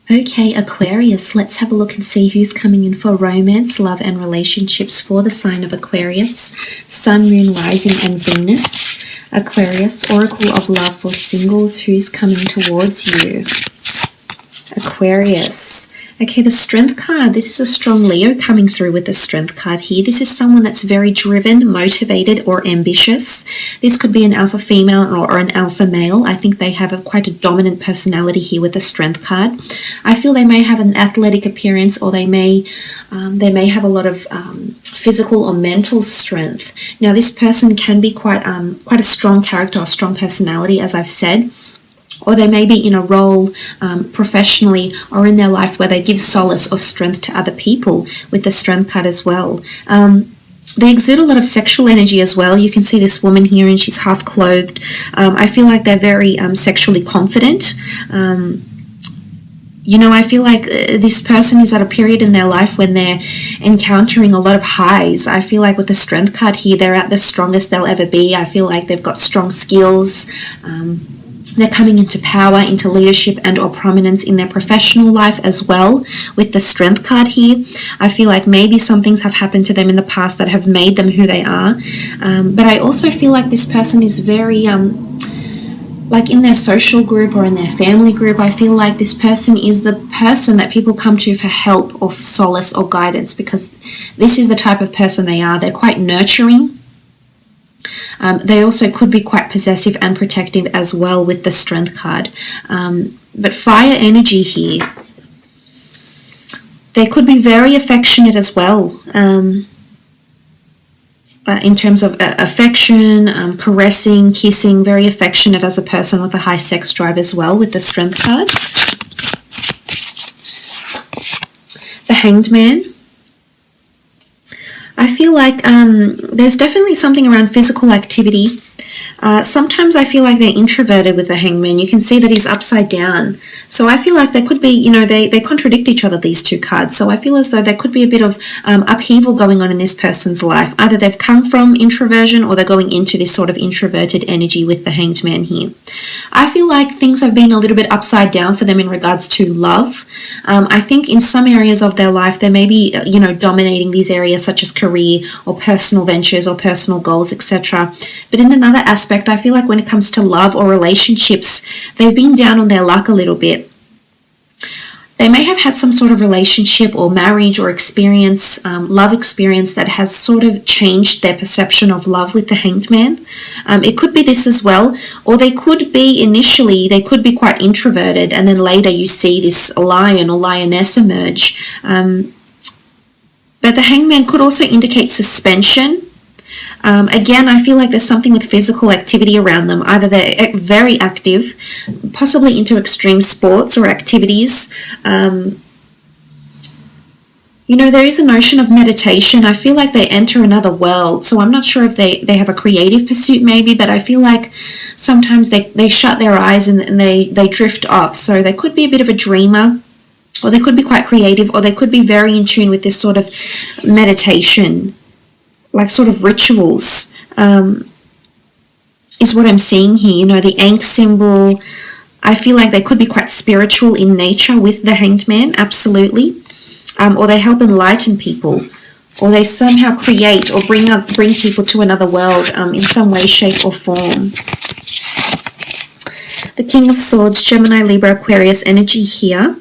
Okay, Aquarius, let's have a look and see who's coming in for romance, love, and relationships for the sign of Aquarius. Sun, Moon, Rising, and Venus. Aquarius, Oracle of Love for singles, who's coming towards you? Aquarius. Okay, the Strength card. This is a strong Leo coming through with the Strength card here. This is someone that's very driven, motivated, or ambitious. This could be an alpha female or an alpha male. I think they have quite a dominant personality here with the Strength card. I feel they may have an athletic appearance, or they may have a lot of physical or mental strength. Now, this person can be quite a strong character or strong personality, as I've said. Or they may be in a role professionally or in their life where they give solace or strength to other people with the Strength card as well. They exude a lot of sexual energy as well. You can see this woman here and she's half clothed. I feel like they're very sexually confident. I feel like this person is at a period in their life when they're encountering a lot of highs. I feel like with the Strength card here, they're at the strongest they'll ever be. I feel like they've got strong skills. They're coming into power, into leadership and or prominence in their professional life as well with the Strength card here. I feel like maybe some things have happened to them in the past that have made them who they are. But I also feel like this person is very, like in their social group or in their family group, I feel like this person is the person that people come to for help or for solace or guidance, because this is the type of person they are. They're quite nurturing. They also could be quite possessive and protective as well with the Strength card. But fire energy here. They could be very affectionate as well. In terms of affection, caressing, kissing, very affectionate as a person with a high sex drive as well with the Strength card. The Hanged Man. I feel like there's definitely something around physical activity. Sometimes I feel like they're introverted with the Hangman. You can see that he's upside down. So I feel like there could be, they contradict each other, these two cards. So I feel as though there could be a bit of upheaval going on in this person's life. Either they've come from introversion or they're going into this sort of introverted energy with the Hanged Man here. I feel like things have been a little bit upside down for them in regards to love. I think in some areas of their life, they may be, dominating these areas such as career or personal ventures or personal goals, etc. But in another aspect, I feel like when it comes to love or relationships, they've been down on their luck a little bit. They may have had some sort of relationship or marriage or experience, love experience that has sort of changed their perception of love with the Hanged Man. It could be this as well, or they could be initially, they could be quite introverted, and then later you see this lion or lioness emerge. But the Hanged Man could also indicate suspension. Again, I feel like there's something with physical activity around them. Either they're very active, possibly into extreme sports or activities. There is a notion of meditation. I feel like they enter another world. So I'm not sure if they have a creative pursuit maybe, but I feel like sometimes they shut their eyes and they drift off. So they could be a bit of a dreamer, or they could be quite creative, or they could be very in tune with this sort of meditation, like sort of rituals, is what I'm seeing here. The Ankh symbol. I feel like they could be quite spiritual in nature with the Hanged Man, absolutely. Or they help enlighten people, or they somehow create or bring people to another world in some way, shape, or form. The King of Swords, Gemini, Libra, Aquarius energy here.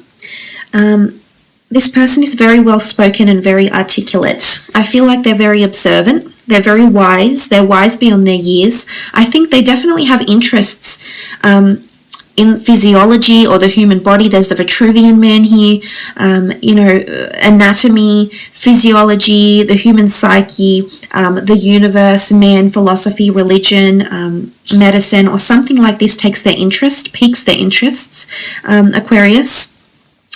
This person is very well spoken and very articulate. I feel like they're very observant. They're very wise. They're wise beyond their years. I think they definitely have interests in physiology or the human body. There's the Vitruvian Man here, anatomy, physiology, the human psyche, the universe, man, philosophy, religion, medicine, or something like this takes their interest, piques their interests. Aquarius.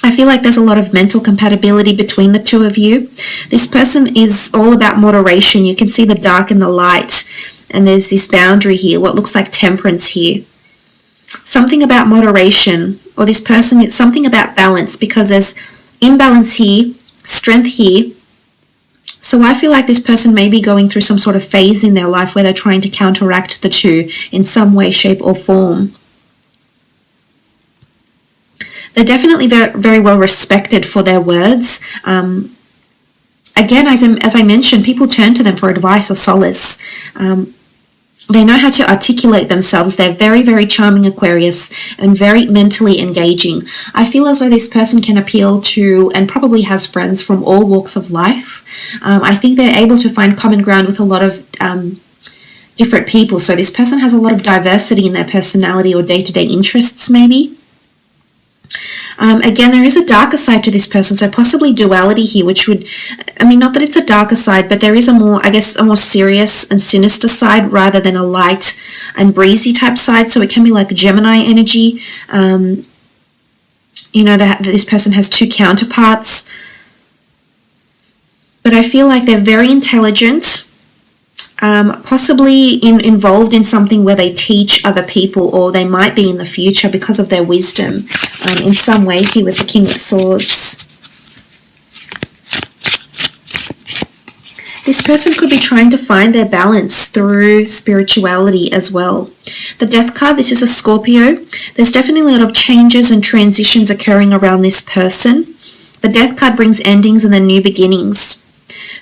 I feel like there's a lot of mental compatibility between the two of you. This person is all about moderation. You can see the dark and the light, and there's this boundary here, what looks like temperance here. Something about moderation, or this person, it's something about balance, because there's imbalance here, strength here. So I feel like this person may be going through some sort of phase in their life where they're trying to counteract the two in some way, shape, or form. They're definitely very, very well respected for their words. Again, as I mentioned, people turn to them for advice or solace. They know how to articulate themselves. They're very, very charming, Aquarius, and very mentally engaging. I feel as though this person can appeal to, and probably has friends from all walks of life. I think they're able to find common ground with a lot of different people. So this person has a lot of diversity in their personality or day-to-day interests, maybe. Again, there is a darker side to this person, so possibly duality here, which would, I mean, not that it's a darker side, but there is a more, I guess, a more serious and sinister side rather than a light and breezy type side. So it can be like Gemini energy. You know, that this person has two counterparts. But I feel like they're very intelligent. Possibly involved in something where they teach other people, or they might be in the future because of their wisdom in some way here with the King of Swords. This person could be trying to find their balance through spirituality as well. The Death card, this is a Scorpio. There's definitely a lot of changes and transitions occurring around this person. The Death card brings endings and then new beginnings.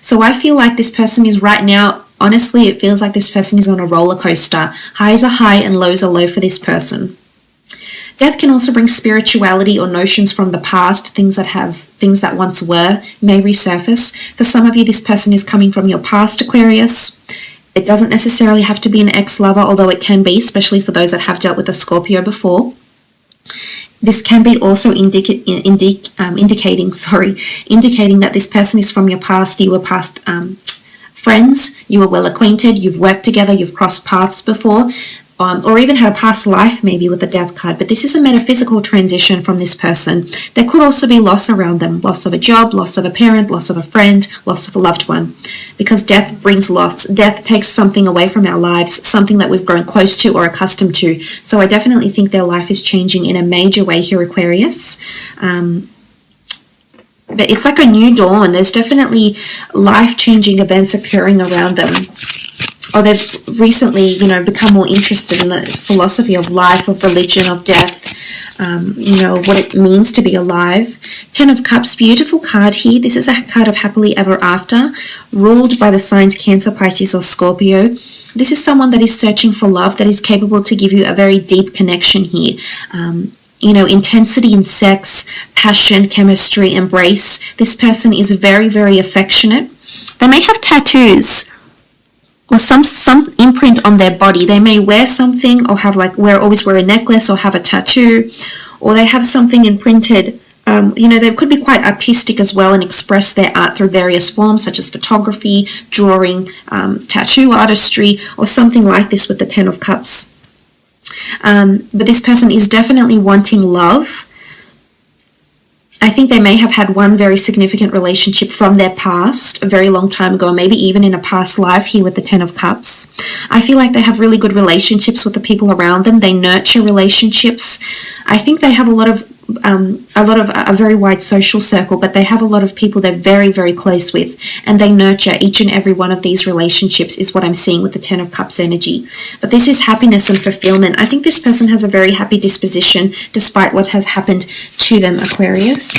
So I feel like this person is right now, honestly, it feels like this person is on a roller coaster. Highs are high and lows are low for this person. Death can also bring spirituality or notions from the past, things that once were, may resurface. For some of you, this person is coming from your past, Aquarius. It doesn't necessarily have to be an ex-lover, although it can be, especially for those that have dealt with a Scorpio before. This can be also indicating that this person is from your past. You were past friends, you were well acquainted, you've worked together, you've crossed paths before, or even had a past life maybe with the Death card. But this is a metaphysical transition from this person. There could also be loss around them, loss of a job, loss of a parent, loss of a friend, loss of a loved one, because death brings loss. Death takes something away from our lives, something that we've grown close to or accustomed to. So I definitely think their life is changing in a major way here, Aquarius. But it's like a new dawn. There's definitely life-changing events occurring around them. Or they've recently, you know, become more interested in the philosophy of life, of religion, of death, you know, what it means to be alive. 10 of Cups, beautiful card here. This is a card of happily ever after, ruled by the signs Cancer, Pisces, or Scorpio. This is someone that is searching for love, that is capable to give you a very deep connection here. You know, intensity in sex, passion, chemistry, embrace. This person is very, very affectionate. They may have tattoos or some imprint on their body. They may wear something or have always wear a necklace or have a tattoo, or they have something imprinted. You know, they could be quite artistic as well and express their art through various forms such as photography, drawing, tattoo artistry, or something like this with the 10 of Cups. But this person is definitely wanting love. I think they may have had one very significant relationship from their past a very long time ago, maybe even in a past life here with the 10 of Cups. I feel like they have really good relationships with the people around them. They nurture relationships. I think they have a very wide social circle, but they have a lot of people they're very, very close with, and they nurture each and every one of these relationships is what I'm seeing with the 10 of Cups energy. But this is happiness and fulfillment. I think this person has a very happy disposition despite what has happened to them, Aquarius.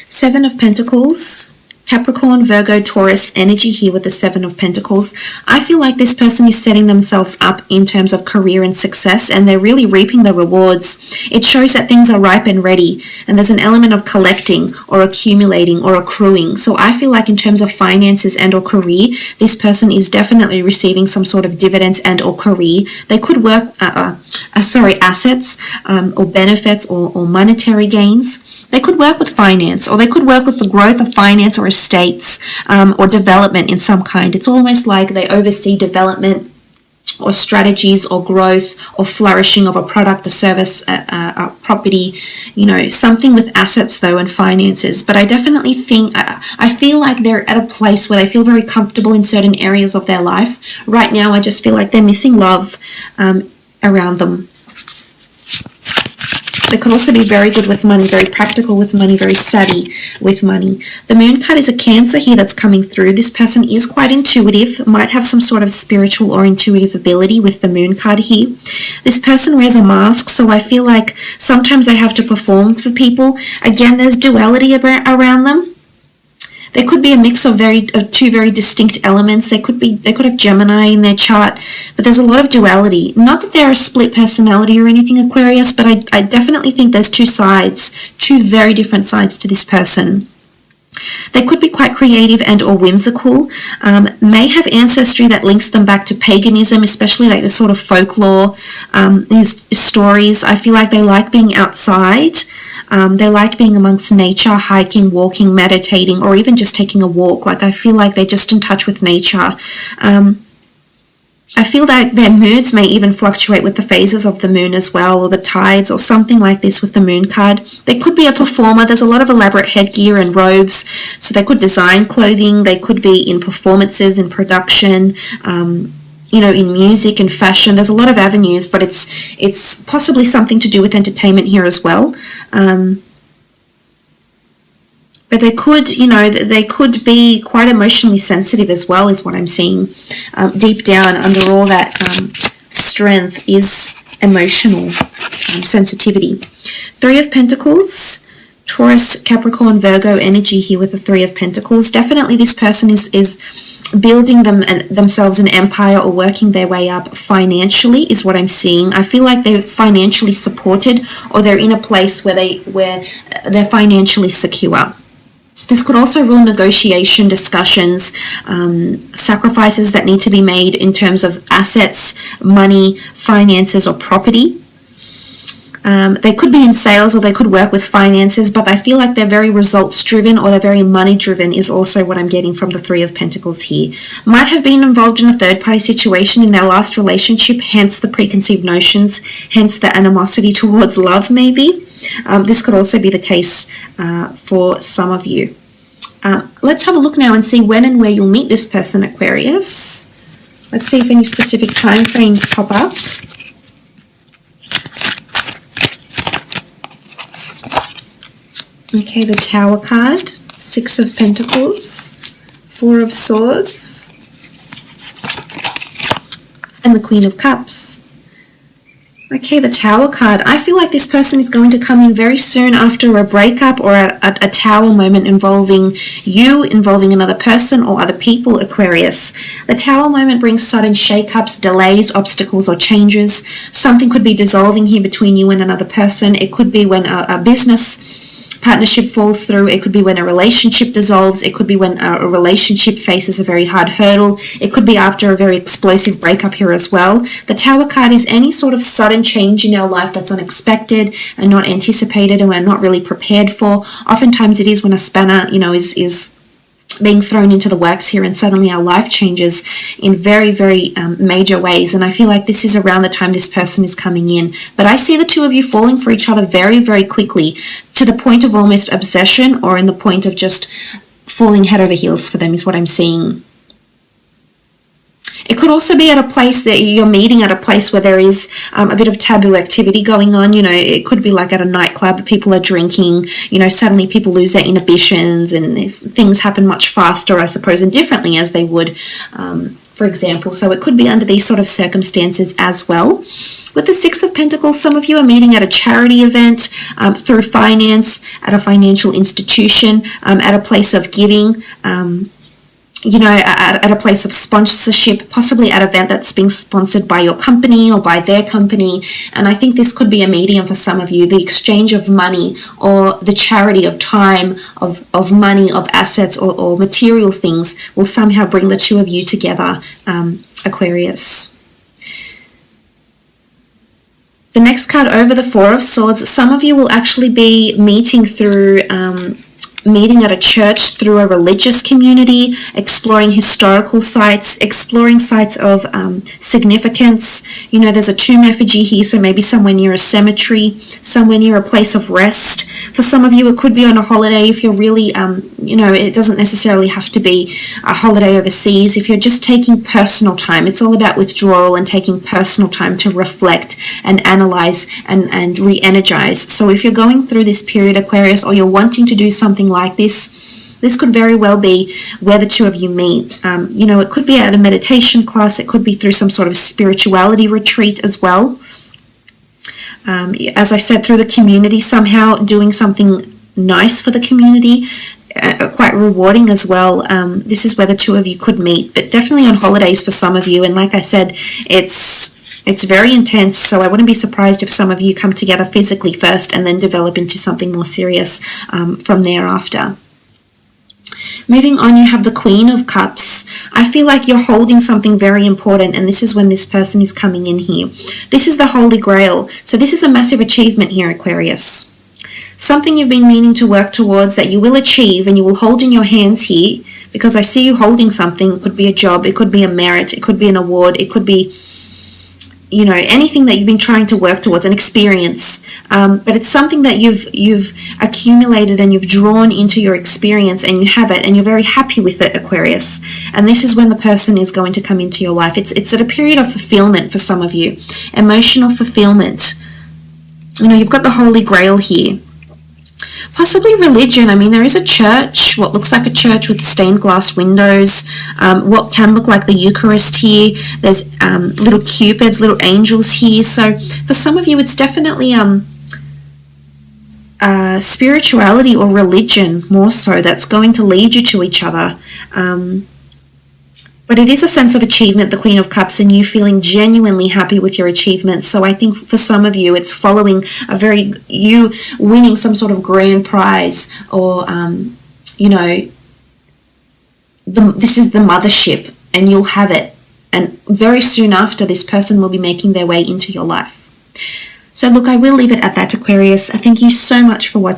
Seven of Pentacles. Capricorn, Virgo, Taurus energy here with the 7 of Pentacles. I feel like this person is setting themselves up in terms of career and success, and they're really reaping the rewards. It shows that things are ripe and ready, and there's an element of collecting or accumulating or accruing. So I feel like in terms of finances and or career, this person is definitely receiving some sort of dividends and or career. They could work, assets or benefits or monetary gains. They could work with finance, or they could work with the growth of finance or estates or development in some kind. It's almost like they oversee development or strategies or growth or flourishing of a product, a service, a property, you know, something with assets though and finances. But I definitely think, I feel like they're at a place where they feel very comfortable in certain areas of their life. Right now, I just feel like they're missing love around them. They could also be very good with money, very practical with money, very savvy with money. The moon card is a Cancer here that's coming through. This person is quite intuitive, might have some sort of spiritual or intuitive ability with the moon card here. This person wears a mask, so I feel like sometimes they have to perform for people. Again, there's duality around them. There could be a mix of two very distinct elements. They could have Gemini in their chart, but there's a lot of duality. Not that they're a split personality or anything, Aquarius, but I definitely think there's two sides, two very different sides to this person. They could be quite creative and or whimsical, may have ancestry that links them back to paganism, especially like the sort of folklore, these stories. I feel like they like being outside. They like being amongst nature, hiking, walking, meditating, or even just taking a walk. Like I feel like they're just in touch with nature. I feel that their moods may even fluctuate with the phases of the moon as well, or the tides, or something like this with the moon card. They could be a performer. There's a lot of elaborate headgear and robes, so they could design clothing. They could be in performances, in production, you know, in music and fashion. There's a lot of avenues, but it's possibly something to do with entertainment here as well. But they could, you know, they could be quite emotionally sensitive as well, is what I'm seeing. Deep down, under all that strength is emotional sensitivity. Three of Pentacles, Taurus, Capricorn, Virgo energy here with the Three of Pentacles. Definitely this person is building themselves an empire or working their way up financially is what I'm seeing. I feel like they're financially supported, or they're in a place where they're financially secure. This could also rule negotiation, discussions, sacrifices that need to be made in terms of assets, money, finances, or property. They could be in sales, or they could work with finances, but I feel like they're very results driven, or they're very money driven is also what I'm getting from the Three of Pentacles here. Might have been involved in a third party situation in their last relationship, hence the preconceived notions, hence the animosity towards love maybe. This could also be the case for some of you. Let's have a look now and see when and where you'll meet this person, Aquarius. Let's see if any specific time frames pop up. Okay, the Tower card, Six of Pentacles, Four of Swords, and the Queen of Cups. Okay, the Tower card. I feel like this person is going to come in very soon after a breakup or a tower moment involving you, involving another person or other people, Aquarius. The Tower moment brings sudden shake-ups, delays, obstacles, or changes. Something could be dissolving here between you and another person. It could be when a business partnership falls through. It could be when a relationship dissolves. It could be when a relationship faces a very hard hurdle. It could be after a very explosive breakup here as well. The Tower card is any sort of sudden change in our life that's unexpected and not anticipated, and we're not really prepared for. Oftentimes it is when a spanner, you know, is being thrown into the works here, and suddenly our life changes in very, very major ways. And I feel like this is around the time this person is coming in. But I see the two of you falling for each other very, very quickly, to the point of almost obsession, or in the point of just falling head over heels for them is what I'm seeing. It could also be at a place that you're meeting at a place where there is a bit of taboo activity going on. You know, it could be like at a nightclub, people are drinking, you know, suddenly people lose their inhibitions and things happen much faster, I suppose, and differently as they would, for example. So it could be under these sort of circumstances as well. With the Six of Pentacles, some of you are meeting at a charity event, through finance, at a financial institution, at a place of giving, you know, at a place of sponsorship, possibly at an event that's being sponsored by your company or by their company. And I think this could be a medium for some of you, the exchange of money or the charity of time, of money, of assets or material things will somehow bring the two of you together, Aquarius. The next card over, the Four of Swords, some of you will actually be meeting through meeting at a church, through a religious community, exploring historical sites, exploring sites of significance. You know, there's a tomb effigy here, so maybe somewhere near a cemetery, somewhere near a place of rest. For some of you, it could be on a holiday if you're really, you know, it doesn't necessarily have to be a holiday overseas. If you're just taking personal time, it's all about withdrawal and taking personal time to reflect and analyze and re-energize. So if you're going through this period, Aquarius, or you're wanting to do something like this could very well be where the two of you meet. You know, it could be at a meditation class. It could be through some sort of spirituality retreat as well. As I said, through the community, somehow doing something nice for the community, quite rewarding as well. This is where the two of you could meet, but definitely on holidays for some of you. And like I said, it's very intense, so I wouldn't be surprised if some of you come together physically first and then develop into something more serious from thereafter. Moving on, you have the Queen of Cups. I feel like you're holding something very important, and this is when this person is coming in here. This is the Holy Grail. So this is a massive achievement here, Aquarius. Something you've been meaning to work towards that you will achieve and you will hold in your hands here, because I see you holding something. It could be a job, it could be a merit, it could be an award, it could be, you know, anything that you've been trying to work towards, an experience, but it's something that you've accumulated and you've drawn into your experience, and you have it and you're very happy with it, Aquarius. And this is when the person is going to come into your life. It's at a period of fulfillment for some of you, emotional fulfillment. You know, you've got the Holy Grail here. Possibly religion. I mean, there is a church, what looks like a church with stained glass windows, what can look like the Eucharist here. There's little cupids, little angels here. So for some of you, it's definitely spirituality or religion more so that's going to lead you to each other. But it is a sense of achievement, the Queen of Cups, and you feeling genuinely happy with your achievements. So I think for some of you, it's following you winning some sort of grand prize, or, you know, this is the mothership, and you'll have it. And very soon after, this person will be making their way into your life. So look, I will leave it at that, Aquarius. Thank you so much for watching.